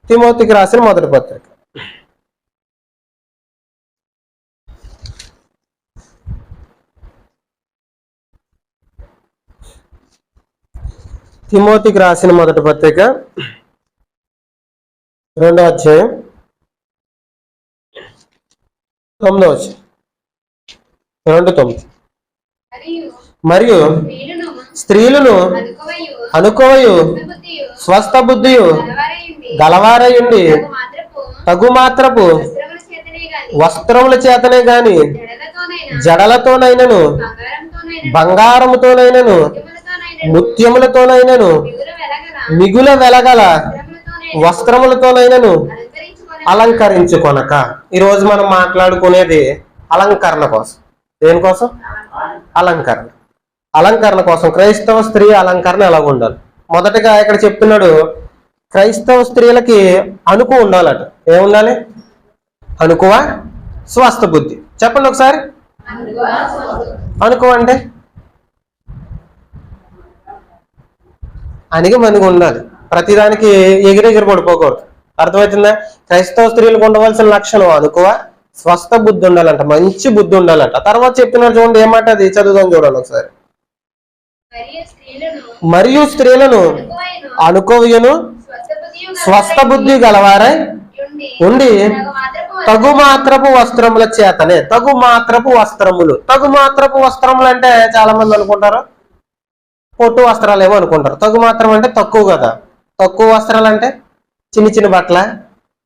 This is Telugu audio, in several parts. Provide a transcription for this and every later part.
తిమోతికి రాసిన మొదటి పత్రిక. తిమోతికి రాసిన మొదటి పత్రిక 2వ అధ్యాయం 9వ వచనం. 2:9. మరియు స్త్రీలను అనుకోవయు స్వస్థ బుద్ధియు గలవారయుండి తగు మాత్రపు వస్త్రముల చేతనే గాని జడలతోనైనను బంగారముతోనైనను ముత్యములతోనైనను మిగుల వెలగల వస్త్రములతోనైనను అలంకరించుకొనక. ఈరోజు మనం మాట్లాడుకునేది అలంకరణ కోసం. దేనికోసం? అలంకరణ. అలంకరణ కోసం క్రైస్తవ స్త్రీ అలంకరణ ఎలా ఉండాలి? మొదటగా ఇక్కడ చెప్తున్నాడు, క్రైస్తవ స్త్రీలకి అణుకు ఉండాలట. ఏముండాలి? అణుకువ స్వస్థ బుద్ధి. చెప్పండి ఒకసారి. అణుకువ అంటే అణిగి మణిగి ఉండాలి. ప్రతిదానికి ఎగిరెగిరి పడిపోకూడదు. అర్థమవుతుందా? క్రైస్తవ స్త్రీలకు ఉండవలసిన లక్షణం అణుకువ స్వస్థ బుద్ధి ఉండాలంట, మంచి బుద్ధి ఉండాలంట. తర్వాత చెప్పినారు చూడండి, ఏమాట అది చదువుదాం చూడండి ఒకసారి. మరియు స్త్రీలను అనుకోవయును స్వస్థ బుద్ధి గలవారై ఉండి తగు మాత్రపు వస్త్రముల చేతనే. తగు మాత్రపు వస్త్రములు. తగు మాత్రపు వస్త్రములు అంటే చాలా మంది అనుకుంటారు పొట్టు వస్త్రాలు ఏమో అనుకుంటారు. తగు మాత్రం అంటే తక్కువ కదా. తక్కువ వస్త్రాలు అంటే చిన్న చిన్న బట్టల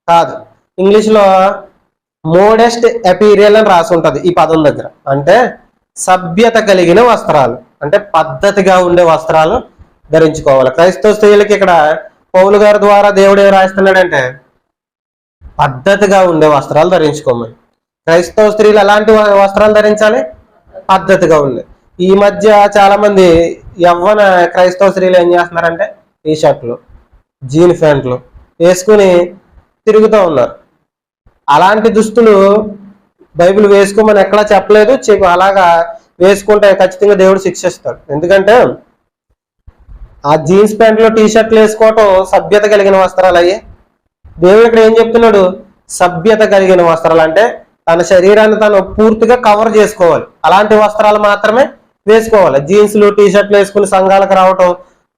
కాదు. ఇంగ్లీష్లో మోడెస్ట్ అపీరియల్ అని రాసి ఉంటుంది ఈ పదం దగ్గర. అంటే సభ్యత కలిగిన వస్త్రాలు, అంటే పద్ధతిగా ఉండే వస్త్రాలు ధరించుకోవాలి. క్రైస్తవ స్త్రీలకి ఇక్కడ పౌలు గారి ద్వారా దేవుడు ఏం రాస్తున్నాడంటే పద్ధతిగా ఉండే వస్త్రాలు ధరించుకోమని. క్రైస్తవ స్త్రీలు ఎలాంటి వస్త్రాలు ధరించాలి? పద్ధతిగా ఉండే. ఈ మధ్య చాలా మంది యవ్వన క్రైస్తవ స్త్రీలు ఏం చేస్తున్నారంటే టీ షర్ట్లు జీన్ ప్యాంట్లు వేసుకుని తిరుగుతూ ఉన్నారు. అలాంటి దుస్తులు బైబిల్ వేసుకోమని ఎక్కడా చెప్పలేదు. అలాగా వేసుకుంటే ఖచ్చితంగా దేవుడు శిక్షిస్తాడు. ఎందుకంటే ఆ జీన్స్ ప్యాంట్లో టీ షర్ట్లు వేసుకోవటం సభ్యత కలిగిన వస్త్రాలు అయ్యే. దేవుడు ఇక్కడ ఏం చెప్తున్నాడు? సభ్యత కలిగిన వస్త్రాలు అంటే తన శరీరాన్ని తను పూర్తిగా కవర్ చేసుకోవాలి. అలాంటి వస్త్రాలు మాత్రమే వేసుకోవాలి. జీన్స్లు టీ షర్ట్లు వేసుకుని సంఘాలకు రావటం,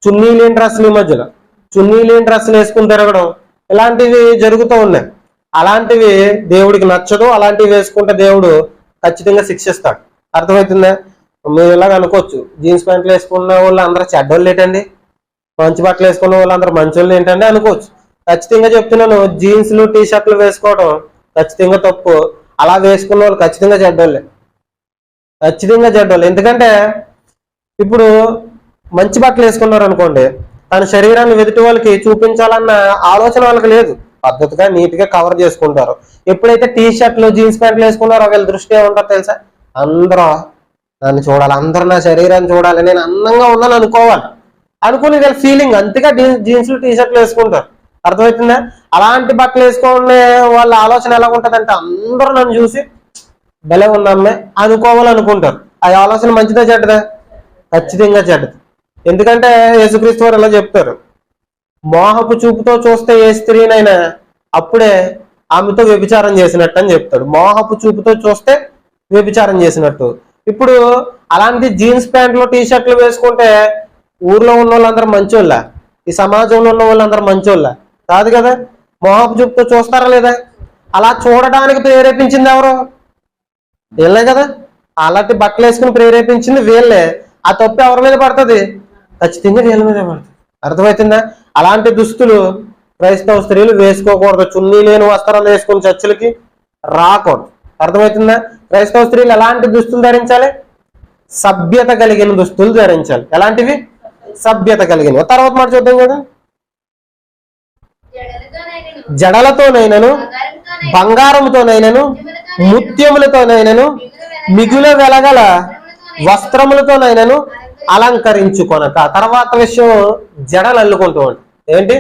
చున్నీ లేని డ్రెస్సులు, ఈ మధ్యలో చున్నీ లేని డ్రెస్సులు వేసుకుని తిరగడం, ఇలాంటివి జరుగుతూ ఉన్నాయి. అలాంటివి దేవుడికి నచ్చదు. అలాంటివి వేసుకుంటే దేవుడు ఖచ్చితంగా శిక్షిస్తాడు. అర్థమవుతుందా? మీరు ఇలాగ అనుకోవచ్చు, జీన్స్ ప్యాంట్లు వేసుకున్న వాళ్ళు అందరూ చెడ్డోళ్ళు ఏంటండి, మంచి బట్టలు వేసుకున్న వాళ్ళు అందరూ మంచోళ్ళు ఏంటండి అనుకోవచ్చు. ఖచ్చితంగా చెప్తున్నాను, జీన్స్లు టీ షర్ట్లు వేసుకోవడం ఖచ్చితంగా తప్పు. అలా వేసుకున్న వాళ్ళు ఖచ్చితంగా చెడ్డోళ్ళే, ఖచ్చితంగా చెడ్డోళ్ళు. ఎందుకంటే ఇప్పుడు మంచి బట్టలు వేసుకున్నారు అనుకోండి, తన శరీరాన్ని ఎదుటి వాళ్ళకి చూపించాలన్న ఆలోచన వాళ్ళకి లేదు. పద్ధతిగా నీట్గా కవర్ చేసుకుంటారు. ఎప్పుడైతే టీ షర్ట్లు జీన్స్ ప్యాంట్లు వేసుకున్నారో వీళ్ళ దృష్టి ఏముంటారు తెలుసా? అందరూ నన్ను చూడాలి, అందరూ నా శరీరాన్ని చూడాలి, నేను అందంగా ఉన్నాను అనుకోవాలి అనుకుని వీళ్ళ ఫీలింగ్. అంతగా జీన్స్లు టీ షర్ట్లు వేసుకుంటారు. అర్థమవుతుందా? అలాంటి బట్టలు వేసుకునే వాళ్ళ ఆలోచన ఎలా ఉంటుందంటే అందరూ నన్ను చూసి భలే ఉందమ్మే అనుకోవాలనుకుంటారు. ఆ ఆలోచన మంచిదా చెడ్డదా? ఖచ్చితంగా చెడ్డది. ఎందుకంటే యేసుక్రీస్తు వారు ఎలా చెప్తారు, మోహపు చూపుతో చూస్తే ఏ స్త్రీనైనా అప్పుడే ఆమెతో వ్యభిచారం చేసినట్టు అని చెప్తాడు. మోహపు చూపుతో చూస్తే వ్యభిచారం చేసినట్టు. ఇప్పుడు అలాంటి జీన్స్ ప్యాంట్లు టీ షర్ట్లు వేసుకుంటే ఊర్లో ఉన్న వాళ్ళందరూ మంచోళ్ళ, ఈ సమాజంలో ఉన్న వాళ్ళందరూ మంచోళ్ళ కాదు కదా. మోహపు చూపుతో చూస్తారా లేదా? అలా చూడడానికి ప్రేరేపించింది ఎవరు? వీళ్ళే కదా. అలాంటి బట్టలు వేసుకుని ప్రేరేపించింది వీళ్ళే. ఆ తప్పు ఎవరి మీద పడుతుంది? ఖచ్చితంగా వీళ్ళ మీదే పడుతుంది. అర్థమవుతుందా? అలాంటి దుస్తులు క్రైస్తవ స్త్రీలు వేసుకోకూడదు. చున్నీ లేని వస్త్రాలు వేసుకుని చర్చలకి రాకూడదు. అర్థమవుతుందా? క్రైస్తవ స్త్రీలు ఎలాంటి దుస్తులు ధరించాలి? సభ్యత కలిగిన దుస్తులు ధరించాలి. ఎలాంటివి? సభ్యత కలిగినవి. తర్వాత మాట చూద్దాం కదా. జడలతోనైనను బంగారముతోనైనను ముత్యములతోనైనను మిగుల వెలగల వస్త్రములతోనైనను అలంకరించుకొనక. తర్వాత విషయం జడలు అల్లుకుంటూ ఉంటాం. ఏంటి?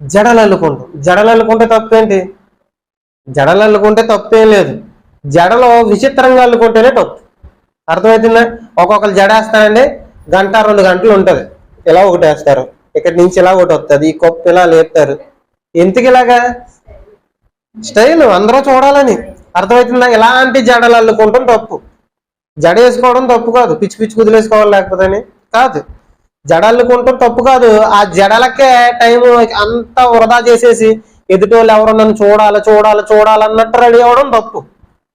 జడలు అల్లుకుంటాం. జడలు అల్లుకుంటే తప్పేంటి? జడలు అల్లుకుంటే తప్పేం లేదు. జడలో విచిత్రంగా అల్లుకుంటేనే తప్పు. అర్థమవుతుందా? ఒక్కొక్కరు జడ వేస్తారండి, 1-2 గంటలు ఉంటుంది. ఇలా ఒకటి వేస్తారు, ఇక్కడి నుంచి ఇలా ఒకటి వస్తుంది, ఈ కొప్పు ఇలా లేపుతారు, ఎందుకు ఇలాగా? స్టైల్ అందరూ చూడాలని. అర్థమవుతుందా? ఇలాంటి జడలు అల్లుకుంటాం తప్పు. జడ వేసుకోవడం తప్పు కాదు, పిచ్చి పిచ్చి కుదిలేసుకోవాలి లేకపోతే కాదు. జడ అల్లుకుంటాం తప్పు కాదు. ఆ జడలకే టైం అంతా వృధా చేసేసి ఎదుటోళ్ళు ఎవరో నన్ను చూడాలి చూడాలి చూడాలన్నట్టు రెడీ అవ్వడం తప్పు.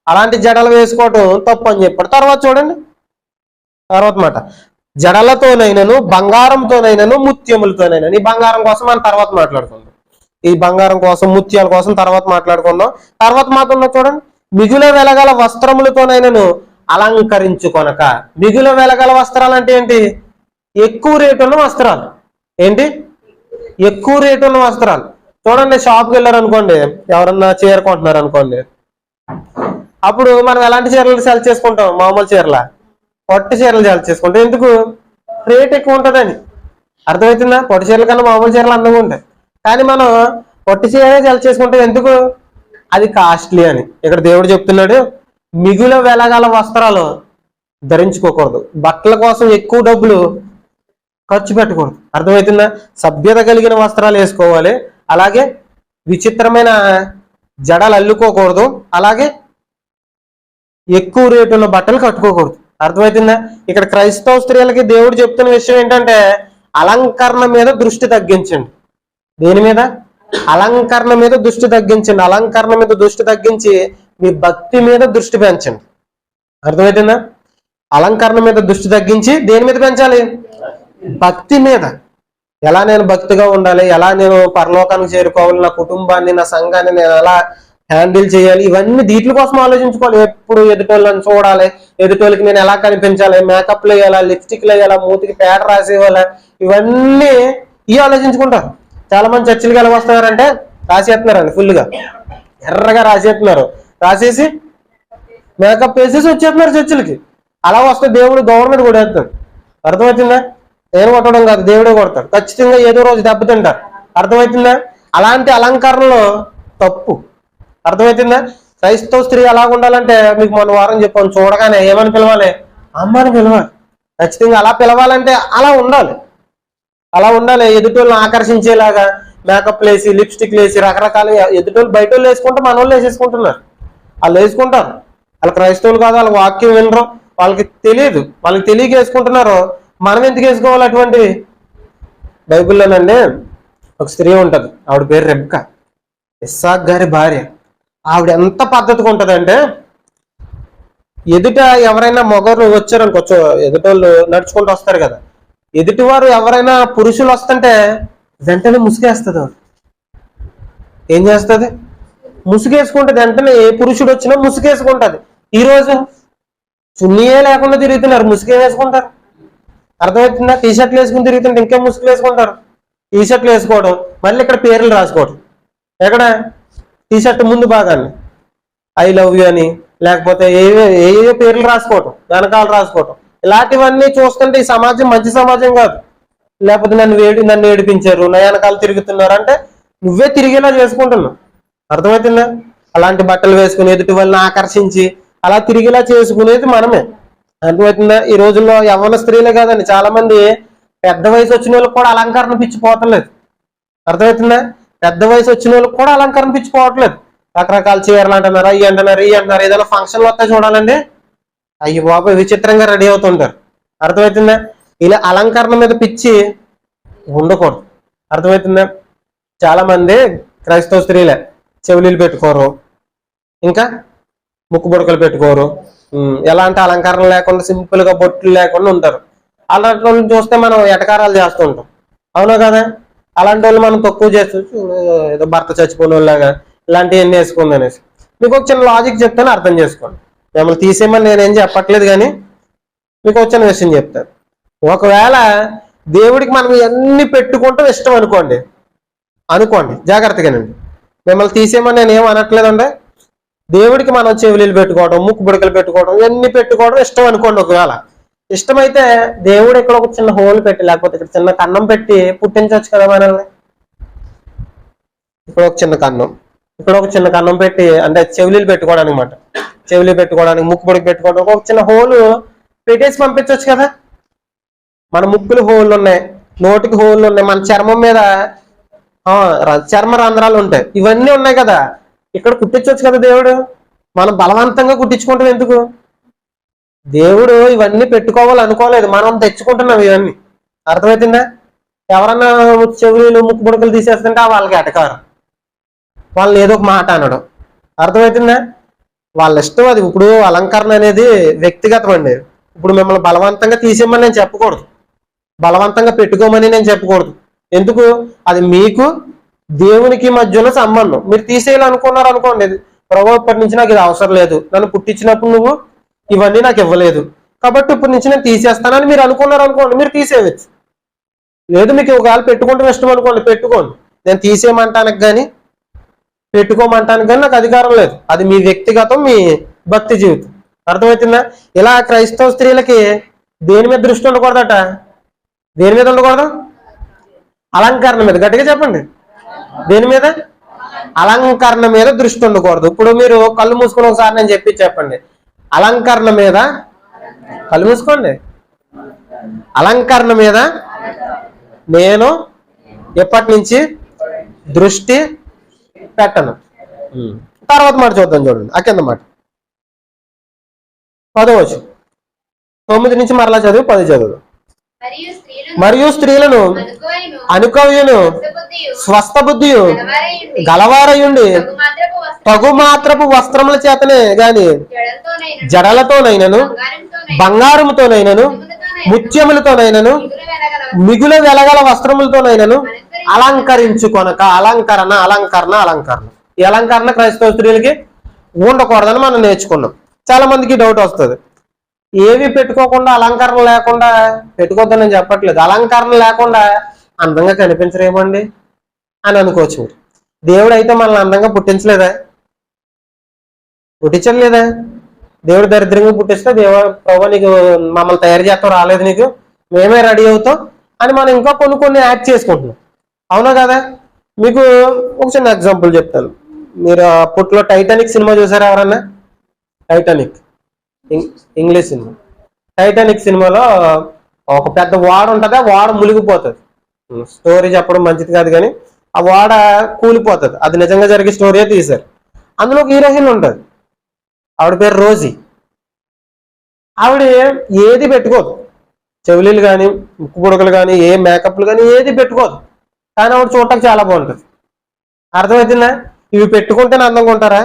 అలాంటి జడలు వేసుకోవడం తప్పు అని చెప్పాడు. తర్వాత చూడండి, తర్వాత మాట, జడలతోనైనను బంగారంతోనైనను ముత్యములతోనైనా. ఈ బంగారం కోసం మనం తర్వాత మాట్లాడుకుందాం. ఈ బంగారం కోసం ముత్యాల కోసం తర్వాత మాట్లాడుకుందాం. తర్వాత మాత్రం చూడండి, మిగుల వెలగల వస్త్రములతోనైనను అలంకరించుకొనక. మిగుల వెలగల వస్త్రాలు అంటే ఏంటి? ఎక్కువ రేటు ఉన్న వస్త్రాలు. ఏంటి? ఎక్కువ రేటు ఉన్న వస్త్రాలు. చూడండి, షాప్కి వెళ్ళారు అనుకోండి, ఎవరన్నా చీర కొంటున్నారు అనుకోండి, అప్పుడు మనం ఎలాంటి చీరలు సెలెక్ట్ చేసుకుంటాం? మామూలు చీరల, పొట్టి చీరలు సెలెక్ట్ చేసుకుంటాం. ఎందుకు? రేట్ ఎక్కువ ఉంటుందని. అర్థమవుతుందా? పొట్టి చీరల కన్నా మామూలు చీరలు అందంగా ఉంటాయి. కానీ మనం పొట్టి చీర సెలెక్ట్ చేసుకుంటాం. ఎందుకు? అది కాస్ట్లీ అని. ఇక్కడ దేవుడు చెప్తున్నాడు, మిగుల వెలగల వస్త్రాలు ధరించుకోకూడదు. బట్టల కోసం ఎక్కువ డబ్బులు ఖర్చు పెట్టకూడదు. అర్థమవుతుందా? సభ్యత కలిగిన వస్త్రాలు వేసుకోవాలి. అలాగే విచిత్రమైన జడలు అల్లుకోకూడదు. అలాగే ఎక్కువ రేటు ఉన్న బట్టలు కట్టుకోకూడదు. అర్థమవుతుందా? ఇక్కడ క్రైస్తవ స్త్రీలకి దేవుడు చెప్తున్న విషయం ఏంటంటే, అలంకరణ మీద దృష్టి తగ్గించండి. దేని మీద? అలంకరణ మీద దృష్టి తగ్గించండి. అలంకరణ మీద దృష్టి తగ్గించి మీ భక్తి మీద దృష్టి పెంచండి. అర్థమవుతుందా? అలంకరణ మీద దృష్టి తగ్గించి దేని మీద పెంచాలి? భక్తి మీద. ఎలా నేను భక్తిగా ఉండాలి, ఎలా నేను పరలోకానికి చేరుకోవాలి, నా కుటుంబాన్ని నా సంఘాన్ని నేను ఎలా హ్యాండిల్ చేయాలి, ఇవన్నీ వీటి కోసం ఆలోచించుకోవాలి. ఎప్పుడు ఎదుటోళ్ళని చూడాలి, ఎదుటోళ్ళకి నేను ఎలా కనిపించాలి, మేకప్లు వేయాలా, లిప్స్టిక్లు వేయాలా, మూతికి పేడ రాసేవాళ్ళ, ఇవన్నీ ఇవి ఆలోచించుకుంటారు. చాలా మంది చర్చిలకి ఎలా వస్తున్నారంటే రాసేస్తున్నారండి, ఫుల్గా ఎర్రగా రాసేస్తున్నారు. రాసేసి మేకప్ వేసేసి వచ్చేస్తున్నారు చర్చిలకి. అలా వస్తే దేవుడు గవర్నమెంట్ కూడా వేస్తాడు. అర్థమవుతుందా? నేను కొట్టడం కాదు, దేవుడే కొడతాడు. ఖచ్చితంగా ఏదో రోజు దెబ్బతింటారు. అర్థమవుతుందా? అలాంటి అలంకరణలో తప్పు. అర్థమవుతుందా? క్రైస్తవ స్త్రీ ఎలా ఉండాలంటే మీకు మొన్న వారం చెప్పాను, చూడగానే ఏమని పిలవాలి? అమ్మని పిలవాలి. ఖచ్చితంగా అలా పిలవాలంటే అలా ఉండాలి. అలా ఉండాలి. ఎదుటోళ్ళని ఆకర్షించేలాగా మేకప్లు వేసి, లిప్స్టిక్లు వేసి, రకరకాల ఎదుటోళ్ళు బయట వాళ్ళు వేసుకుంటే మన వాళ్ళు వేసేసుకుంటున్నారు. వాళ్ళు వేసుకుంటారు. వాళ్ళు క్రైస్తవులు కాదు, వాళ్ళ వాక్యం వినరు, వాళ్ళకి తెలియదు. వాళ్ళకి తెలియక వేసుకుంటున్నారు. మనం ఎందుకు వేసుకోవాలి అటువంటివి? బైబిల్లోనండి ఒక స్త్రీ ఉంటుంది, ఆవిడ పేరు రెబ్కా, ఇస్సాకు గారి భార్య. ఆవిడ ఎంత పద్ధతిగా ఉంటుందంటే, ఎదుట ఎవరైనా మొగరు వచ్చారనుకో, ఎదుటోళ్ళు నడుచుకుంటూ వస్తారు కదా, ఎదుటివారు ఎవరైనా పురుషులు వస్తుంటే వెంటనే ముసుగేస్తుంది. ఆవిడ ఏం చేస్తుంది? ముసుగేసుకుంటుంది. వెంటనే ఏ పురుషుడు వచ్చినా ముసుగేసుకుంటుంది. ఈరోజు చున్నీయే లేకుండా తిరుగుతున్నారు, ముసుగే వేసుకుంటారు. అర్థమవుతుందా? టీషర్ట్లు వేసుకుని తిరుగుతుంటే ఇంకేం ముసుగులు వేసుకుంటారు. టీషర్ట్లు వేసుకోవడం, మళ్ళీ ఇక్కడ పేర్లు రాసుకోవడం. ఎక్కడ? టీషర్ట్ ముందు భాగాన్ని ఐ లవ్ యూ అని, లేకపోతే ఏ పేర్లు రాసుకోవటం, వెనకాల రాసుకోవటం. ఇలాంటివన్నీ చూస్తుంటే ఈ సమాజం మంచి సమాజం కాదు. లేకపోతే నన్ను ఏడిపించారు, నా వెనకాల తిరుగుతున్నారు అంటే నువ్వే తిరిగేలా చేసుకుంటున్నావు. అర్థమవుతుందా? అలాంటి బట్టలు వేసుకుని ఎదుటి వాళ్ళని ఆకర్షించి అలా తిరిగేలా చేసుకునేది మనమే. అర్థమవుతుందా? ఈ రోజుల్లో యవ్వన స్త్రీలే కాదండి, చాలా మంది పెద్ద వయసు వచ్చిన వాళ్ళకి కూడా అలంకరణ పిచ్చిపోవట్లేదు. అర్థమవుతుందా? పెద్ద వయసు వచ్చిన వాళ్ళకి కూడా అలంకరణ పిచ్చిపోవట్లేదు. రకరకాల చీరలు అంటున్నారు, అయ్యి అంటున్నారు, ఇవి అంటున్నారు. ఏదైనా ఫంక్షన్లు వస్తే చూడాలండి, అయ్యి బాబు విచిత్రంగా రెడీ అవుతుంటారు. అర్థమవుతుందా? ఇలా అలంకరణ మీద పిచ్చి ఉండకూడదు. అర్థమవుతుందా? చాలా మంది క్రైస్తవ స్త్రీలే చెవులీలు పెట్టుకోరు, ఇంకా ముక్కు బుడకలు పెట్టుకోరు, ఎలాంటి అలంకరణ లేకుండా సింపుల్ గా బొట్లు లేకుండా ఉంటారు. అలాంటి వాళ్ళని చూస్తే మనం ఎటకారాలు చేస్తూ ఉంటాం. అవునా కదా? అలాంటి వాళ్ళు మనం తక్కువ చేస్తూ, ఏదో భర్త చచ్చిపోయిన వాళ్ళలాగా ఇలాంటివన్నీ వేసుకుంది అనేసి. మీకు ఒక చిన్న లాజిక్ చెప్తాను, అర్థం చేసుకోండి. మిమ్మల్ని తీసేయమని నేనేం చెప్పట్లేదు, కానీ మీకు వచ్చిన విషయం చెప్తాను. ఒకవేళ దేవుడికి మనం ఇవన్నీ పెట్టుకుంటాం ఇష్టం అనుకోండి, జాగ్రత్తగానండి. మిమ్మల్ని తీసేయమని నేను ఏం అనట్లేదండి. దేవుడికి మనం చెవులీలు పెట్టుకోవడం, ముక్కు బుడకలు పెట్టుకోవడం, ఇవన్నీ పెట్టుకోవడం ఇష్టం అనుకోండి. ఒకవేళ ఇష్టమైతే దేవుడు ఇక్కడ ఒక చిన్న హోల్ పెట్టి, లేకపోతే ఇక్కడ చిన్న కన్నం పెట్టి పుట్టించవచ్చు కదా మనల్ని. ఇక్కడ ఒక చిన్న కన్నం పెట్టి, అంటే చెవులీలు పెట్టుకోవడానికి అన్నమాట. చెవులీలు పెట్టుకోవడానికి, ముక్కు బుడక పెట్టుకోవడానికి ఒక చిన్న హోలు పెట్టేసి పంపించవచ్చు కదా. మన ముక్కులు హోళ్ళు ఉన్నాయి, నోటికి హోళ్ళు ఉన్నాయి, మన చర్మం మీద చర్మ రంధ్రాలు ఉంటాయి, ఇవన్నీ ఉన్నాయి కదా, ఇక్కడ కుట్టించవచ్చు కదా దేవుడు. మనం బలవంతంగా కుట్టించుకుంటాం ఎందుకు? దేవుడు ఇవన్నీ పెట్టుకోవాలి అనుకోలేదు, మనం తెచ్చుకుంటున్నాం ఇవన్నీ. అర్థమవుతుందా? ఎవరన్నా చెవులు ముక్కు బుడకలు తీసేస్తుంటే వాళ్ళకి ఎటకారం, వాళ్ళని ఏదో ఒక మాట అనడం. అర్థమవుతుందా? వాళ్ళ ఇష్టం అది. ఇప్పుడు అలంకరణ అనేది వ్యక్తిగతం అండి. ఇప్పుడు మిమ్మల్ని బలవంతంగా తీసేయమని నేను చెప్పకూడదు, బలవంతంగా పెట్టుకోమని నేను చెప్పకూడదు. ఎందుకు? అది మీకు దేవునికి మధ్యలో సంబంధం. మీరు తీసేయాలనుకున్నారు అనుకోండి, ప్రభు ఇప్పటి నుంచి నాకు ఇది అవసరం లేదు, నన్ను పుట్టించినప్పుడు నువ్వు ఇవన్నీ నాకు ఇవ్వలేదు కాబట్టి ఇప్పటి నుంచి నేను తీసేస్తానని మీరు అనుకున్నారు అనుకోండి, మీరు తీసేయవచ్చు. లేదు, మీకు ఒకవేళ పెట్టుకుంటే ఇష్టం అనుకోండి, పెట్టుకోండి. నేను తీసేయమంటానికి కానీ పెట్టుకోమంటానికి కానీ నాకు అధికారం లేదు. అది మీ వ్యక్తిగతం, మీ భక్తి జీవితం. అర్థమవుతుందా? ఇలా క్రైస్తవ స్త్రీలకి దేని మీద దృష్టి ఉండకూడదట? దేని మీద ఉండకూడదు? అలంకరణ మీద. గట్టిగా చెప్పండి. దేని మీద? అలంకరణ మీద దృష్టి ఉండకూడదు. ఇప్పుడు మీరు కళ్ళు మూసుకొని ఒకసారి నేను చెప్పండి. అలంకరణ మీద, కళ్ళు మూసుకోండి. అలంకరణ మీద నేను ఎప్పటి నుంచి దృష్టి పెట్టను. తర్వాత మాట చూద్దాం, చూడండి ఆ కింద మాట 10వ వచనం. 9 నుంచి మరలా చదువు, 10 చదువు. మరియు స్త్రీలను అనుకవ్యును స్వస్థ బుద్ధియు గలవారయుండి తగు మాత్రపు వస్త్రముల చేతనే గాని జడలతోనైనను బంగారముతోనైనను ముత్యములతోనైనను మిగుల వెలగల వస్త్రములతోనైనను అలంకరించుకొనక. అలంకరణ అలంకరణ అలంకరణ. ఈ అలంకరణ క్రైస్తవ స్త్రీలకి ఉండకూడదని మనం నేర్చుకున్నాం. చాలా మందికి డౌట్ వస్తుంది, ఏవి పెట్టుకోకుండా అలంకరణ లేకుండా, పెట్టుకోవద్దని నేను చెప్పట్లేదు, అలంకరణ లేకుండా అందంగా కనిపించరేమండి అని అనుకోవచ్చు మీరు. దేవుడు అయితే మనల్ని అందంగా పుట్టించలేదా? పుట్టించలేదా? దేవుడు దరిద్రంగా పుట్టిస్తే ప్రభు నీకు మమ్మల్ని తయారు చేస్తాం రాలేదు, నీకు మేమే రెడీ అవుతాం అని మనం ఇంకా కొన్ని యాడ్ చేసుకుంటున్నాం. అవునా కదా? మీకు ఒక చిన్న ఎగ్జాంపుల్ చెప్తాను. మీరు అప్పట్లో టైటానిక్ సినిమా చూసారా ఎవరన్నా? Titanic English cinema. టైటానిక్ సినిమాలో ఒక పెద్ద ఓడ ఉంటుంది, ఆ ఓడ మునిగిపోతుంది. స్టోరీ చెప్పడం మంచిది కాదు కానీ ఆ ఓడ కూలిపోతుంది. అది నిజంగా జరిగే స్టోరీయే తీశారు. అందులో ఒక హీరోయిన్ ఉంటుంది, ఆవిడ పేరు రోజీ. ఆవిడ ఏది పెట్టుకోదు, చెవులీలు కానీ ముక్కు పుడకలు కానీ ఏ మేకప్లు కానీ ఏది పెట్టుకోదు, కానీ ఆవిడ చూడటానికి చాలా బాగుంటుంది. అర్థమవుతుందా? ఇవి పెట్టుకుంటేనే అందంగా ఉంటారా?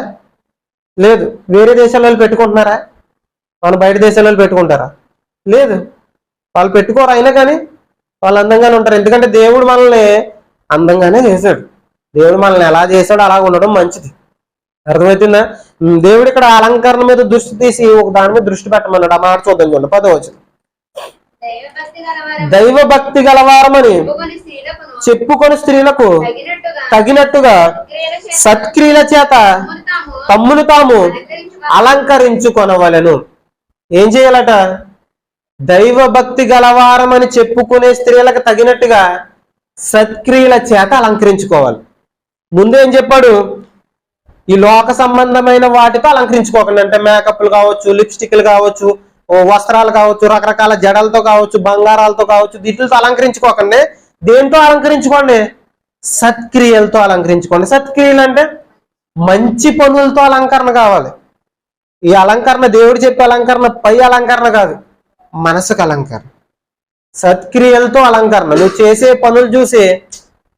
లేదు. వేరే దేశాలలో పెట్టుకుంటున్నారా? మన బయట దేశాలలో పెట్టుకుంటారా? లేదు, వాళ్ళు పెట్టుకోరు. అయినా కానీ వాళ్ళు అందంగానే ఉంటారు. ఎందుకంటే దేవుడు మనల్ని అందంగానే చేశాడు. దేవుడు మనల్ని ఎలా చేశాడో అలా ఉండడం మంచిది. అర్థమవుతుందా? దేవుడు ఇక్కడ అలంకరణ మీద దృష్టి తీసి ఒక దాని మీద దృష్టి పెట్టమన్నాడు. ఆ మాట చూద్దాం, చూడండి 10వ వచనం. దైవ భక్తి గలవారమని చెప్పుకొని స్త్రీలకు తగినట్టుగా సత్క్రియల చేత తమ్మును తాము అలంకరించుకొనవలెను. ఏం చేయాలట? దైవ భక్తి గలవారమని చెప్పుకునే స్త్రీలకు తగినట్టుగా సత్క్రియల చేత అలంకరించుకోవాలి. ముందు ఏం చెప్పాడు? ఈ లోక సంబంధమైన వాటితో అలంకరించుకోకండి. అంటే మేకప్లు కావచ్చు, లిప్స్టిక్లు కావచ్చు, వస్త్రాలు కావచ్చు, రకరకాల జడలతో కావచ్చు, బంగారాలతో కావచ్చు, వీటితో అలంకరించుకోకండి. దేంతో అలంకరించుకోండి? సత్క్రియలతో అలంకరించుకోండి. సత్క్రియలు అంటే మంచి పనులతో అలంకరణ కావాలి. ఈ అలంకరణ దేవుడు చెప్పే అలంకరణ పై అలంకరణ కాదు, మనసుకు అలంకరణ. సత్క్రియలతో అలంకరణ. నువ్వు చేసే పనులు చూసి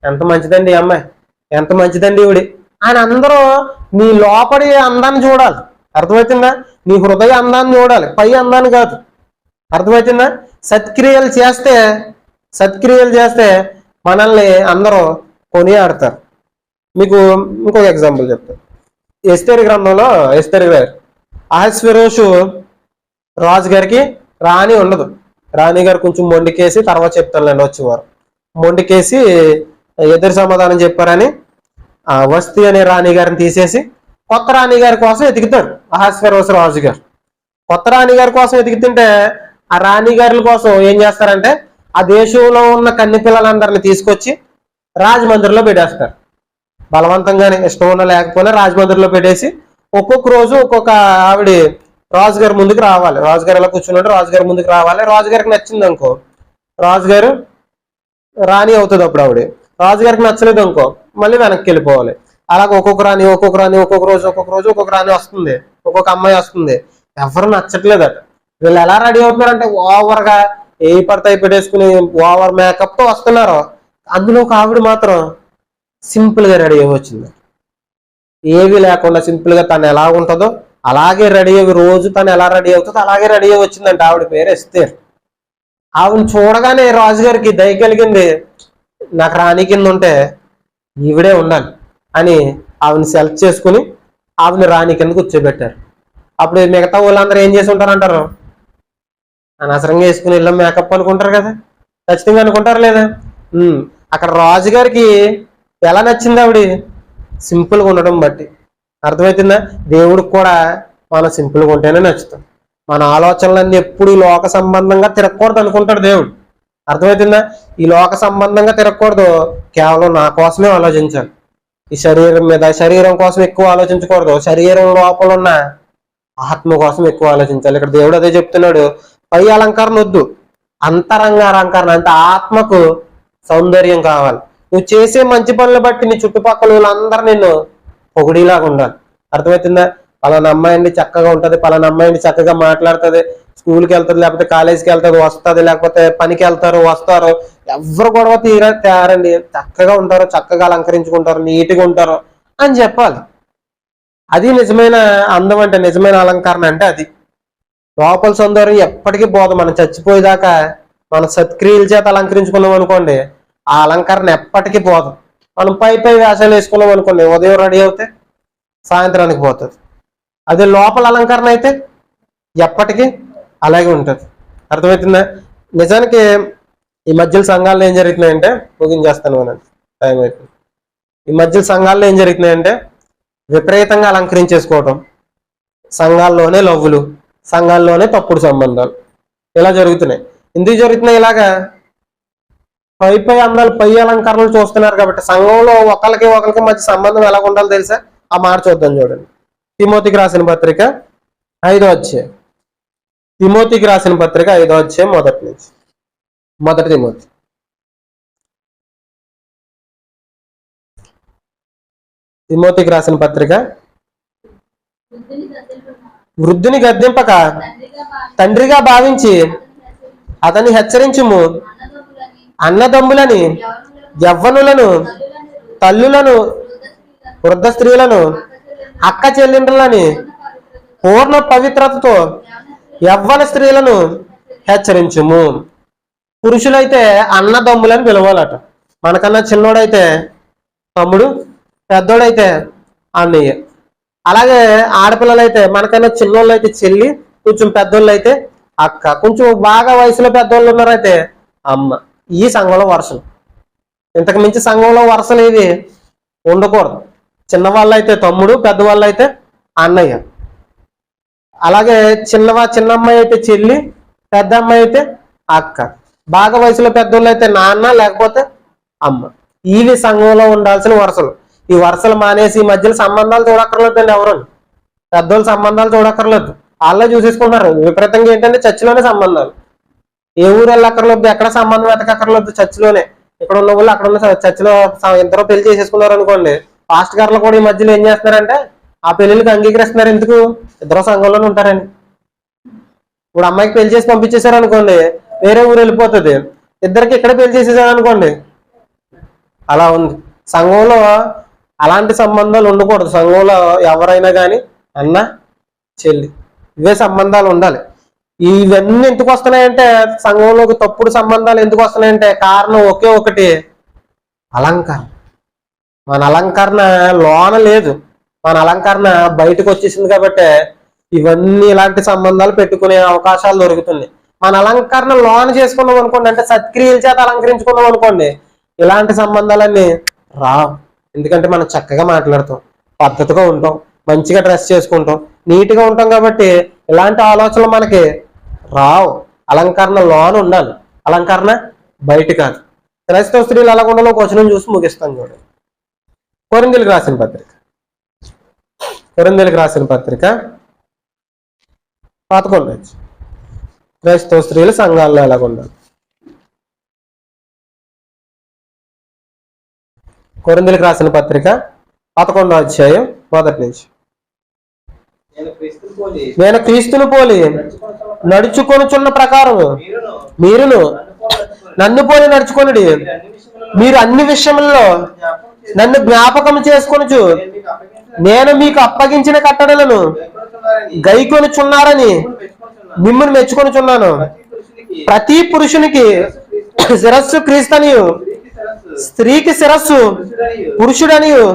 ఎంత మంచిదండి ఈ అమ్మాయి, ఎంత మంచిదండి ఈవిడి అని అందరూ నీ లోపడి అందాన్ని చూడాలి. అర్థమవుతుందా? నీ హృదయ అందాన్ని చూడాలి, పై అందాన్ని కాదు. అర్థమవుతుందా? సత్క్రియలు చేస్తే మనల్ని అందరూ కొనియాడతారు. మీకు ఇంకొక ఎగ్జాంపుల్ చెప్తాను. ఎస్తేరు గ్రంథంలో ఎస్తేరు గారు అహస్వేరోషు రాజు గారికి రాణి ఉండదు. రాణి గారు కొంచెం మొండికేసి, తర్వాత చెప్తానులేండి వచ్చేవారు, మొండికేసి ఎదురు సమాధానం చెప్పారని వస్తి అనే రాణి గారిని తీసేసి కొత్త రాణి గారి కోసం ఎతికితారు అహస్వేరోషు రాజు గారు. కొత్త రాణి గారి కోసం ఎతికితుంటే ఆ రాణి గారి కోసం ఏం చేస్తారంటే ఆ దేశంలో ఉన్న కన్నె పిల్లలందరినీ తీసుకొచ్చి రాజమందిరిలో పెట్టేస్తారు. బలవంతంగానే, ఇష్టం ఉన్నా లేకపోయినా రాజమందిరిలో పెట్టేసి ఒక్కొక్క రోజు ఒక్కొక్క ఆవిడ రాజుగారి ముందుకు రావాలి. రాజుగారు ఎలా కూర్చున్నాడు, రాజుగారి ముందుకు రావాలి. రాజుగారికి నచ్చింది అనుకో, రాజుగారు రాణి అవుతుంది. అప్పుడు ఆవిడ రాజుగారికి నచ్చలేదు అనుకో మళ్ళీ వెనక్కి వెళ్ళిపోవాలి. అలాగే ఒక్కొక్క రాని ఒక్కొక్క రోజు ఒక్కొక్క రాని వస్తుంది, ఒక్కొక్క అమ్మాయి వస్తుంది. ఎవరు నచ్చట్లేదట. వీళ్ళు ఎలా రెడీ అవుతున్నారంటే ఓవర్ గా ఏ పడతాయి పెట్టేసుకుని ఓవర్ మేకప్ తో వస్తున్నారు. అందులో ఒక ఆవిడ మాత్రం సింపుల్ గా రెడీ అయ్యి వచ్చింది. ఏవి లేకుండా సింపుల్ గా తను ఎలా ఉంటుందో అలాగే రెడీ అయ్యి, రోజు తను ఎలా రెడీ అవుతుందో అలాగే రెడీ అయ్యి వచ్చిందంట. ఆవిడ పేరు ఎస్తేర్. ఆవిడని చూడగానే రాజుగారికి దయ కలిగింది. నాకు రాణి కింద ఉంటే ఈవిడే ఉండాలి అని ఆవిడని సెలెక్ట్ చేసుకుని ఆవిడని రాణి కింద కూర్చోబెట్టారు. అప్పుడు మిగతా వాళ్ళందరూ ఏం చేసి ఉంటారంటారు? అనవసరంగా వేసుకుని వెళ్ళాం మేకప్ అనుకుంటారు కదా, ఖచ్చితంగా అనుకుంటారు లేదా? అక్కడ రాజుగారికి ఎలా నచ్చింది? ఆవిడ సింపుల్గా ఉండడం బట్టి అర్థమవుతుందా? దేవుడికి కూడా మనం సింపుల్గా ఉంటేనే నచ్చుతాం. మన ఆలోచనలన్నీ ఎప్పుడు ఈ లోక సంబంధంగా తిరగకూడదు అనుకుంటాడు దేవుడు. అర్థమవుతుందా? ఈ లోక సంబంధంగా తిరగకూడదు, కేవలం నా కోసమే ఆలోచించాలి. ఈ శరీరం మీద, శరీరం కోసం ఎక్కువ ఆలోచించకూడదు, శరీరం లోపల ఉన్న ఆత్మ కోసం ఎక్కువ ఆలోచించాలి. ఇక్కడ దేవుడు అదే చెప్తున్నాడు. పై అలంకరణ వద్దు, అంతరంగ అలంకరణ. అంటే ఆత్మకు సౌందర్యం కావాలి. నువ్వు చేసే మంచి పనులు బట్టి నీ చుట్టుపక్కల వాళ్ళందరూ నిన్ను పొగిడిలాగా ఉండాలి. అర్థమవుతుందా? పలానా అమ్మాయి అండి చక్కగా ఉంటది, పలానా అమ్మాయి అండి చక్కగా మాట్లాడుతుంది, స్కూల్కి వెళ్తుంది, లేకపోతే కాలేజీకి వెళ్తుంది వస్తుంది, లేకపోతే పనికి వెళ్తారు వస్తారు, ఎవరు గొడవ తేరండి, చక్కగా ఉంటారు, చక్కగా అలంకరించుకుంటారు, నీట్గా ఉంటారు అని చెప్పాలి. అది నిజమైన అందం అంటే, నిజమైన అలంకరణ అంటే అది. లోపల సౌందర్యం ఎప్పటికీ పోదు. మనం చచ్చిపోయేదాకా మన సత్క్రియల చేత అలంకరించుకున్నాం అనుకోండి, ఆ అలంకరణ ఎప్పటికీ పోదు. మనం పై వేషాలు వేసుకున్నాం అనుకోండి, ఉదయం రెడీ అవుతే సాయంత్రానికి పోతుంది. అదే లోపల అలంకరణ అయితే ఎప్పటికీ అలాగే ఉంటుంది. అర్థమవుతుందా? నిజానికి ఈ మధ్యలో సంఘాల్లో ఏం జరుగుతున్నాయంటే, ముగించేస్తాను అనండి, టైం అయిపోయింది. ఈ మధ్యలో సంఘాల్లో ఏం జరుగుతున్నాయంటే విపరీతంగా అలంకరించేసుకోవటం, సంఘాల్లోనే లవ్వులు, సంఘాల్లోనే తప్పుడు సంబంధాలు ఇలా జరుగుతున్నాయి. ఎందుకు జరుగుతున్నాయి ఇలాగా? పై అందాలు, పై అలంకరణలు చూస్తున్నారు కాబట్టి. సంఘంలో ఒకరికి మధ్య సంబంధం ఎలా ఉండాలో తెలుసా? ఆ మాట చూద్దాం చూడండి. తిమోతికి రాసిన పత్రిక 5వ అధ్యాయం. తిమోతికి రాసిన పత్రిక 5వ అధ్యాయం మొదటి నుంచి. మొదటి తిమోతి. తిమోతికి రాసిన పత్రిక. వృద్ధుని గద్దింపక తండ్రిగా భావించి అతన్ని హెచ్చరించుము, అన్నదమ్ములని, యవ్వనులను, తల్లులను, వృద్ధ స్త్రీలను, అక్క చెల్లెండ్రులని పూర్ణ పవిత్రతతో యవ్వన స్త్రీలను హెచ్చరించుము. పురుషులైతే అన్నదమ్ములని పిలవాలట. మనకన్నా చిన్నోడైతే తమ్ముడు, పెద్దోడైతే అన్నయ్య. అలాగే ఆడపిల్లలైతే మనకన్నా చిన్నోళ్ళు అయితే చెల్లి, కొంచెం పెద్దోళ్ళు అయితే అక్క, కొంచెం బాగా వయసులో పెద్దోళ్ళు ఉన్నారైతే అమ్మ. ఈ సంఘంలో వరుసలు. ఇంతకు మించి సంఘంలో వరుసలు ఇవి ఉండకూడదు. చిన్నవాళ్ళు అయితే తమ్ముడు, పెద్దవాళ్ళు అయితే అన్నయ్య. అలాగే చిన్న అమ్మాయి అయితే చెల్లి, పెద్ద అమ్మాయి అయితే అక్క. బాగా వయసులో పెద్దోళ్ళు అయితే నాన్న, లేకపోతే అమ్మ. ఇవి సంఘంలో ఉండాల్సిన వరుసలు. ఈ వరుసలు మానేసి ఈ మధ్యలో సంబంధాలు చూడక్కర్లేదండి. ఎవరు పెద్దోళ్ళు సంబంధాలు చూడక్కర్లేదు, వాళ్ళే చూసేసుకుంటారు. విపరీతంగా ఏంటంటే చర్చిలోనే సంబంధాలు. ఏ ఊరు వెళ్ళక్కర్లేదు, ఎక్కడ సంబంధం వెతకక్కర్లేదు, చర్చిలోనే. ఇక్కడ ఉన్న వాళ్ళు అక్కడ ఉన్న చర్చిలో ఇద్దరు పెళ్లి చేసేసుకున్నారు అనుకోండి. పాస్ట్ గారులు కూడా ఈ మధ్యలో ఏం చేస్తున్నారంటే ఆ పెళ్లికి అంగీకరిస్తున్నారు. ఎందుకు? ఇద్దరు సంఘంలోనే ఉంటారని. ఇప్పుడు అమ్మాయికి పెళ్లి చేసి పంపించేశారు అనుకోండి, వేరే ఊరు వెళ్ళిపోతుంది. ఇద్దరికి ఇక్కడే పెళ్లి చేసేసారు అనుకోండి, అలా ఉంది. సంఘంలో అలాంటి సంబంధాలు ఉండకూడదు. సంఘంలో ఎవరైనా కానీ అన్న, చెల్లి, ఇవే సంబంధాలు ఉండాలి. ఇవన్నీ ఎందుకు వస్తున్నాయంటే, సంఘంలోకి తప్పుడు సంబంధాలు ఎందుకు వస్తున్నాయంటే కారణం ఒకే ఒకటి, అలంకరణ. మన అలంకరణ లోన లేదు, మన అలంకరణ బయటకు వచ్చేసింది. కాబట్టి ఇవన్నీ ఇలాంటి సంబంధాలు పెట్టుకునే అవకాశాలు దొరుకుతుంది. మన అలంకరణ లోన చేసుకున్నాం అనుకోండి, అంటే సత్క్రియల చేత అలంకరించుకున్నాం అనుకోండి, ఇలాంటి సంబంధాలన్నీ రావు. ఎందుకంటే మనం చక్కగా మాట్లాడతాం, పద్ధతిగా ఉంటాం, మంచిగా డ్రెస్ చేసుకుంటాం, నీట్గా ఉంటాం. కాబట్టి ఇలాంటి ఆలోచనలు మనకి రావు. అలంకరణ లోన ఉండాలి, అలంకరణ బయట కాదు. క్రైస్తవ స్త్రీలు ఎలా ఉండాలో ఒక వచనం చూసి ముగిస్తాను చూడండి. కొరింథీయులకు రాసిన పత్రిక, కొరింథీయులకు రాసిన పత్రిక 11. క్రైస్తవ స్త్రీలు సంఘాల్లో ఎలాగ ఉండాలి. కొరింథీయులకు రాసిన పత్రిక 11వ అధ్యాయం 1 నుంచి. నేను క్రీస్తును పోలి నడుచుకొనుచున్న ప్రకారం మీరును నన్ను పోలి నడుచుకొనుడి. మీరు అన్ని విషయములలో నన్ను జ్ఞాపకం చేసుకొనుచు నేను మీకు అప్పగించిన కట్టడలను గైకొనుచున్నారని మిమ్మల్ని మెచ్చుకొనుచున్నాను. ప్రతి పురుషునికి శిరస్సు క్రీస్తనియు, స్త్రీకి శిరస్సు పురుషుడనియు,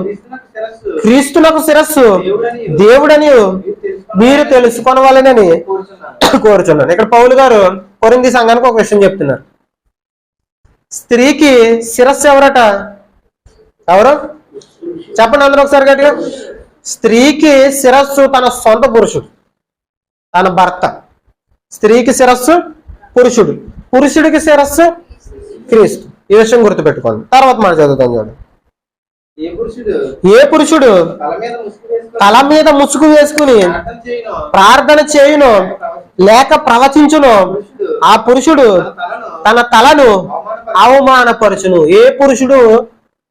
క్రీస్తునకు శిరస్సు దేవుడనియు మీరు తెలుసుకొనవాలనని కోరుచున్నాను. ఇక్కడ పౌలు గారు కొరింథీ సంఘానికి ఒక విషయం చెప్తున్నారు. స్త్రీకి శిరస్సు ఎవరట? ఎవరు చెప్పండి అందరూ ఒకసారి గట్టిగా. స్త్రీకి శిరస్సు తన సొంత పురుషుడు, తన భర్త. స్త్రీకి శిరస్సు పురుషుడు, పురుషుడికి శిరస్సు క్రీస్తు. ఈ విషయం గుర్తుపెట్టుకోండి. తర్వాత మనం చదువుతాం చూడండి. ఏ పురుషుడు తల మీద ముసుగు వేసుకుని ప్రార్థన చేయును లేక ప్రవచించును ఆ పురుషుడు తన తలను అవమానపరచును. ఏ పురుషుడు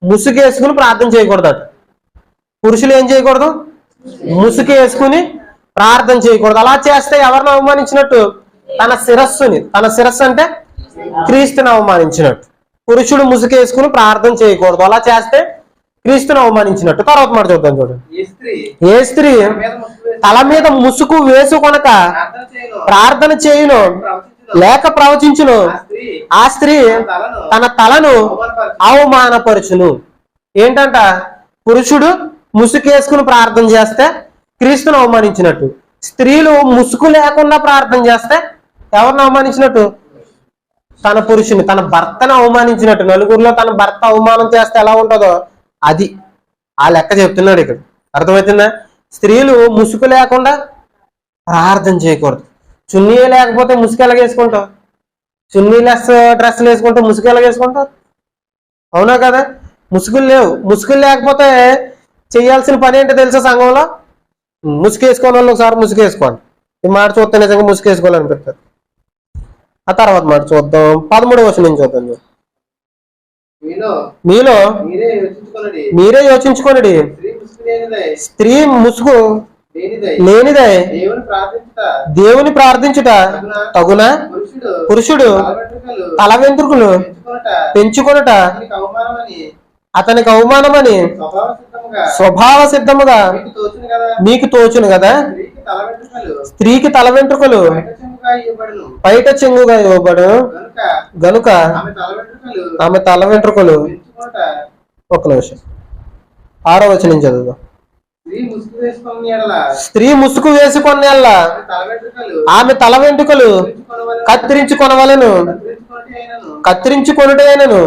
ముసుగేసుకుని ప్రార్థన చేయకూడదట. పురుషులు ఏం చేయకూడదు? ముసుగు వేసుకుని ప్రార్థన చేయకూడదు. అలా చేస్తే ఎవరిని అవమానించినట్టు? తన శిరస్సు అంటే క్రీస్తుని అవమానించినట్టు. పురుషుడు ముసుగేసుకుని ప్రార్థన చేయకూడదు. అలా చేస్తే క్రీస్తుని అవమానించినట్టు. తర్వాత మాట చూద్దాం చూడండి. ఏ స్త్రీ తల మీద ముసుగు వేసుకొనక ప్రార్థన చేయును లేక ప్రవచించును ఆ స్త్రీ తన తలను అవమానపరచును. ఏంటంట? పురుషుడు ముసుగేసుకుని ప్రార్థన చేస్తే క్రీస్తుని అవమానించినట్టు. స్త్రీలు ముసుగు లేకుండా ప్రార్థన చేస్తే ఎవరిని అవమానించినట్టు? తన పురుషుని, తన భర్తను అవమానించినట్టు. నలుగురిలో తన భర్త అవమానం చేస్తే ఎలా ఉంటుందో అది ఆ లెక్క చెప్తున్నాడు ఇక్కడ. అర్థమవుతుందా? స్త్రీలు ముసుగు లేకుండా ప్రార్థన చేయకూడదు. చున్నీ లేకపోతే ముసుగు ఎలాగేసుకుంటావు? చున్నీ లెస్ డ్రెస్సులు వేసుకుంటే ముసుగు ఎలాగేసుకుంటావు? అవునా కదా? ముసుగులు లేవు. ముసుగులు లేకపోతే చేయాల్సిన పని ఏంటో తెలుసా? సంఘంలో ముసుగు వేసుకోని వాళ్ళు ఒకసారి ముసుగు వేసుకోండి. ఈ మాట చూస్తే నిజంగా ముసుగు వేసుకోవాలనిపిస్తుంది. ఆ తర్వాత మాట చూద్దాం. 13వ వచనం నుంచి చూద్దాం. మీలో మీరే యోచించుకోండి. స్త్రీ ముసుగు లేనిదై దేవుని ప్రార్థించుట తగునా? పురుషుడు తల వెంట్రుకలు పెంచుకొనుట అతనికి అవమానమని స్వభావ సిద్ధముగా మీకు తోచును కదా. స్త్రీకి తల వెంట్రుకలు బయట చెంగుగా ఇవ్వబడు గనుక ఆమె తల వెంట్రుకలు. ఒక నిమిషం 6వ వచనం చదువుదాం. స్త్రీ ముసుగు వేసుకొని ఆమె తల వెంట్రుకలు కత్తిరించుకొనవలెను. కత్తిరించుకొనుటైనను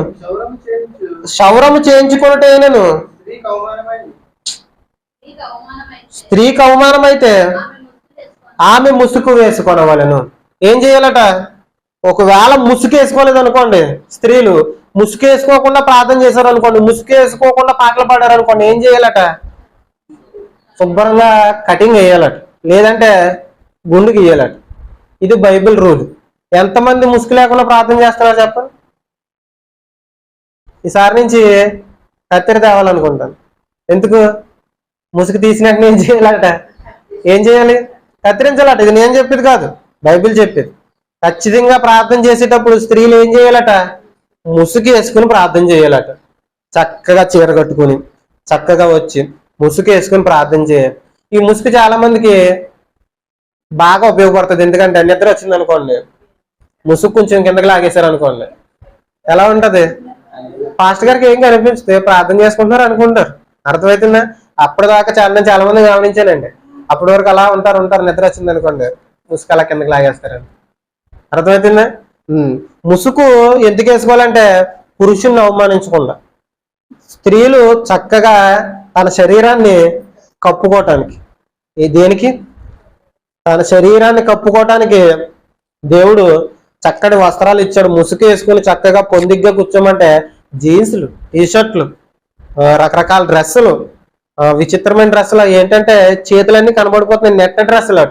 క్షౌరము చేయించుకొనుటైనను స్త్రీకి అవమానమైతే ఆమె ముసుగు వేసుకొనవలెను. ఏం చేయాలట? ఒకవేళ ముసుగు వేసుకోలేదు అనుకోండి, స్త్రీలు ముసుగు వేసుకోకుండా ప్రార్థన చేశారు అనుకోండి, ముసుగు వేసుకోకుండా పాటలు పాడారు అనుకోండి, ఏం చేయాలట? శుభ్రంగా కటింగ్ వేయాలట, లేదంటే గుండు గీయాలట. ఇది బైబిల్ రూల్. ఎంతమంది ముసుగు లేకుండా ప్రార్థన చేస్తున్నారు చెప్పండి? ఈసారి నుంచి కత్తెర తేవాలనుకుంటాను. ఎందుకు? ముసుగు తీసినట్టు ఏం చేయాలట? ఏం చేయాలి? కత్తిరించాలట. ఇది నేను చెప్పేది కాదు, బైబిల్ చెప్పేది. ఖచ్చితంగా ప్రార్థన చేసేటప్పుడు స్త్రీలు ఏం చేయాలట? ముసుగు వేసుకుని ప్రార్థన చేయాలట. చక్కగా చీర కట్టుకుని చక్కగా వచ్చి ముసుగు వేసుకుని ప్రార్థన చేయాలి. ఈ ముసుగు చాలా మందికి బాగా ఉపయోగపడుతుంది. ఎందుకంటే నిద్ర వచ్చింది అనుకోండి, ముసుగు కొంచెం కిందకి లాగేశారు అనుకోండి, ఎలా ఉంటది? పాస్టర్ గారికి ఏం కనిపిస్తే ప్రార్థన చేసుకుంటున్నారు అనుకుంటారు. అర్థమవుతుందా? అప్పటిదాకా చాలా మంది గమనించానండి. అప్పటి వరకు అలా ఉంటారు, నిద్ర వచ్చింది అనుకోండి, ముసుగు అలా కిందకి లాగేస్తారండి. అర్థమవుతుందా? ముసుగు ఎందుకు వేసుకోవాలంటే పురుషుణ్ణి అవమానించకుండా. స్త్రీలు చక్కగా తన శరీరాన్ని కప్పుకోవటానికి. దేనికి? తన శరీరాన్ని కప్పుకోవటానికి దేవుడు చక్కటి వస్త్రాలు ఇచ్చాడు. ముసుగు వేసుకుని చక్కగా పొందిగ్గా కూర్చోమంటే జీన్స్లు, టీషర్ట్లు, రకరకాల డ్రెస్సులు, విచిత్రమైన డ్రెస్సులు. ఏంటంటే చేతులన్నీ కనబడిపోతున్నాయి.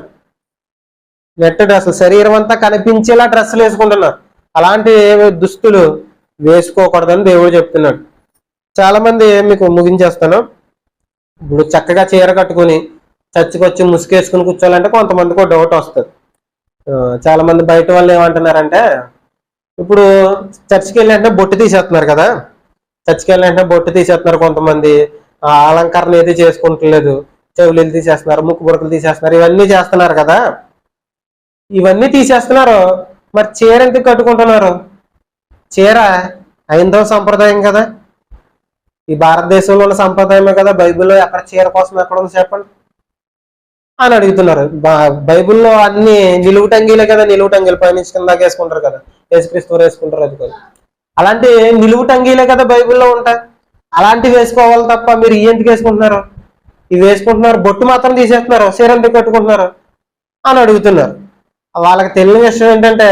నెట్ డ్రెస్సులు, శరీరం అంతా కనిపించేలా డ్రెస్సులు వేసుకుంటున్నారు. అలాంటి దుస్తులు వేసుకోకూడదని దేవుడు చెప్తున్నాడు. చాలా మంది మీకు ముగించేస్తాను. ఇప్పుడు చక్కగా చీర కట్టుకుని చర్చికి వచ్చి ముసుగేసుకుని కూర్చోాలంటే కొంతమందికి డౌట్ వస్తుంది. చాలా మంది బయట వాళ్ళు ఏమంటున్నారంటే, ఇప్పుడు చర్చికి వెళ్ళినట్టే బొట్టు తీసేస్తున్నారు కదా, చర్చికి వెళ్ళినట్టే బొట్టు తీసేస్తున్నారు కొంతమంది, అలంకరణ ఏది చేసుకుంటలేదు, చెవులు తీసేస్తున్నారు, ముక్కు బుడకలు తీసేస్తున్నారు, ఇవన్నీ చేస్తున్నారు కదా. ఇవన్నీ తీసేస్తున్నారు, మరి చీర ఎందుకు కట్టుకుంటున్నారు? చీర హైందవ సంప్రదాయం కదా, ఈ భారతదేశంలో ఉన్న సంప్రదాయమే కదా. బైబిల్లో ఎక్కడ చీర కోసం ఎక్కడ ఉంది చెప్పండి అని అడుగుతున్నారు. బైబిల్లో అన్ని నిలువుటంగీలే కదా, నిలువుటంగీలు పైన కిందాక వేసుకుంటారు కదా, యేసుక్రీస్తు వేసుకుంటారు. అది కదా, అలాంటి నిలువుటంగీలే కదా బైబిల్లో ఉంటాయి. అలాంటివి వేసుకోవాలి తప్ప మీరు ఎందుకు వేసుకుంటున్నారు? ఇవి వేసుకుంటున్నారు, బొట్టు మాత్రం తీసేస్తున్నారు, చీర ఎందుకు కట్టుకుంటున్నారు అని అడుగుతున్నారు. వాళ్ళకి తెలియని విషయం ఏంటంటే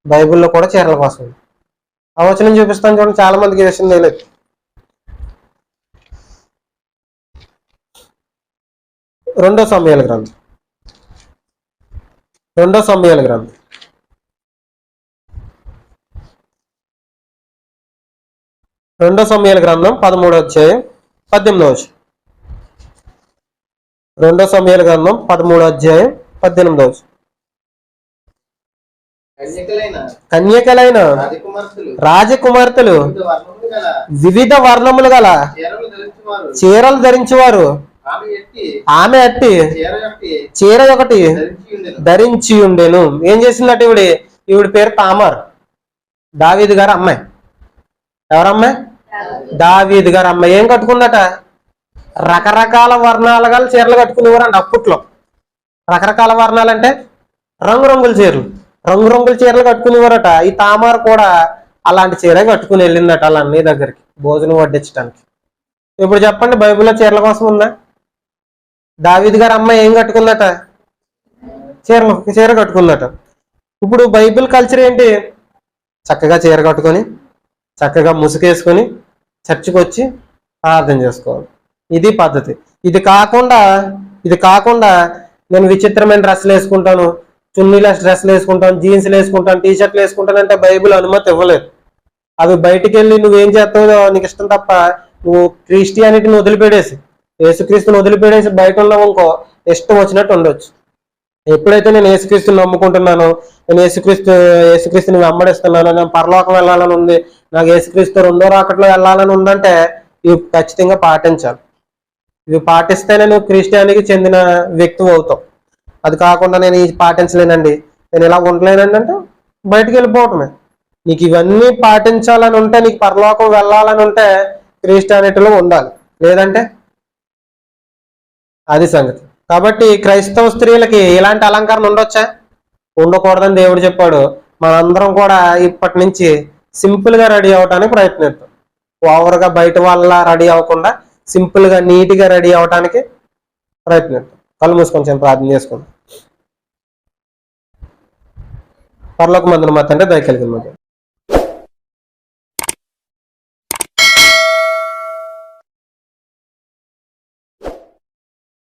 బైబిల్లో కూడా చీరల కోసం. ఆ వచనం చూపిస్తాను చూడండి, చాలా మందికి విషయం తెలియదు. రెండో సమయాల గ్రంథం 13వ అధ్యాయం 18వ వచనం. 2 సమూయేలు గ్రంథం 13వ అధ్యాయం 18వ వచనం. కన్యకలైన రాజకుమార్తెలు వివిధ వర్ణములు గల చీరలు ధరించేవారు ఆమె అట్టి చీర ఒకటి ధరించి ఉండేను. ఏం చేసిందట ఈవిడ పేరు తామార్, దావీదు గారు అమ్మాయి. ఎవరమ్మాయి? దావీదు గారు అమ్మాయి. ఏం కట్టుకుందట? రకరకాల వర్ణాలు గల చీరలు కట్టుకునేవారండి అప్పట్లో. రకరకాల వర్ణాలు అంటే రంగురంగుల చీరలు, రంగురంగుల చీరలు కట్టుకునేవారట. ఈ తామార్ కూడా అలాంటి చీర కట్టుకుని వెళ్ళిందట వాళ్ళ అన్నయ్య దగ్గరికి భోజనం వడ్డించడానికి. ఇప్పుడు చెప్పండి, బైబిల్లో చీరల కోసం ఉందా? దావీదు గారు అమ్మాయి ఏం కట్టుకుందట? చీర కట్టుకుందట. ఇప్పుడు బైబిల్ కల్చర్ ఏంటి? చక్కగా చీర కట్టుకొని చక్కగా ముసుగేసుకొని చర్చికి వచ్చి ప్రార్థన చేసుకోవాలి. ఇది పద్ధతి. ఇది కాకుండా నేను విచిత్రమైన డ్రెస్సులు వేసుకుంటాను, చున్నీలెస్ డ్రెస్సులు వేసుకుంటాను, జీన్స్లు వేసుకుంటాను, టీషర్ట్లు వేసుకుంటానంటే బైబిల్ అనుమతి ఇవ్వలేదు. అవి బయటికి వెళ్ళి నువ్వేం చేస్తావో నీకు ఇష్టం తప్ప నువ్వు క్రిస్టియానిటీని వదిలిపెట్టేసి, యేసుక్రీస్తుని వదిలిపెట్టేసి బయట ఉన్నావు ఇంకో ఇష్టం వచ్చినట్టు ఉండొచ్చు. ఎప్పుడైతే నేను యేసుక్రీస్తుని నమ్ముకుంటున్నాను, నేను యేసుక్రీస్తుని వెంబడిస్తున్నాను, నేను పరలోకం వెళ్ళాలని ఉంది, నాకు యేసుక్రీస్తు రెండో రాకట్లో వెళ్ళాలని ఉందంటే ఇవి ఖచ్చితంగా పాటించాలి. ఇవి పాటిస్తేనే నువ్వు క్రిస్టియానికి చెందిన వ్యక్తి అవుతావు. అది కాకుండా నేను ఇది పాటించలేనండి, నేను ఇలా ఉండలేనండి అంటే బయటికి వెళ్ళిపోవటమే. నీకు ఇవన్నీ పాటించాలని ఉంటే, నీకు పరలోకం వెళ్ళాలని ఉంటే క్రిస్టియానిటీలో ఉండాలి, లేదంటే అది సంగతి. కాబట్టి క్రైస్తవ స్త్రీలకి ఇలాంటి అలంకరణ ఉండొచ్చా? ఉండకూడదని దేవుడు చెప్పాడు. మనందరం కూడా ఇప్పటి నుంచి సింపుల్ గా రెడీ అవడానికి ప్రయత్నిద్దాం. ఓవర్గా బయట వాళ్ళ రెడీ అవ్వకుండా సింపుల్ గా నీట్ గా రెడీ అవడానికి ప్రయత్నిద్దాం. కళ్ళు మూసుకొని ప్రార్థన చేసుకుందాం. పరలోకమందున మా తండ్రి, దయ కలిగిన